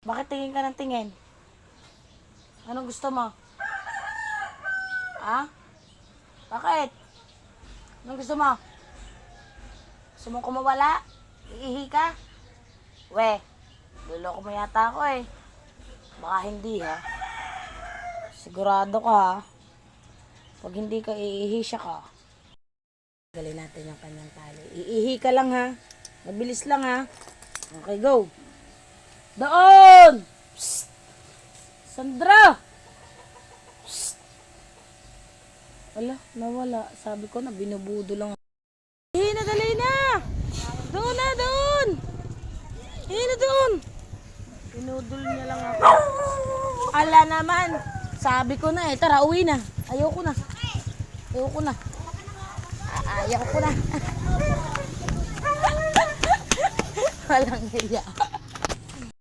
Bakit tingin ka ng tingin? Anong gusto mo? Ha? Bakit? Anong gusto mo? Gusto mong kumawala? Iihi ka? We, luloko mo yata ako eh. Baka hindi ha. Sigurado ka ha. Pag hindi ka iihi siya ka. Galin natin yung kanyang tali. Iihi ka lang ha. Mabilis lang ha. Okay, go. Doon! Psst! Sandra! Psst! Wala, nawala. Sabi ko na, binubudo lang. Ihi na, dali na! Doon na, doon! Ihi na doon! Pinudol niya lang ako. Ala naman! Sabi ko na eh, tara, uwi na. Ayoko na. Ayoko na. Ayoko na. Walang hiya.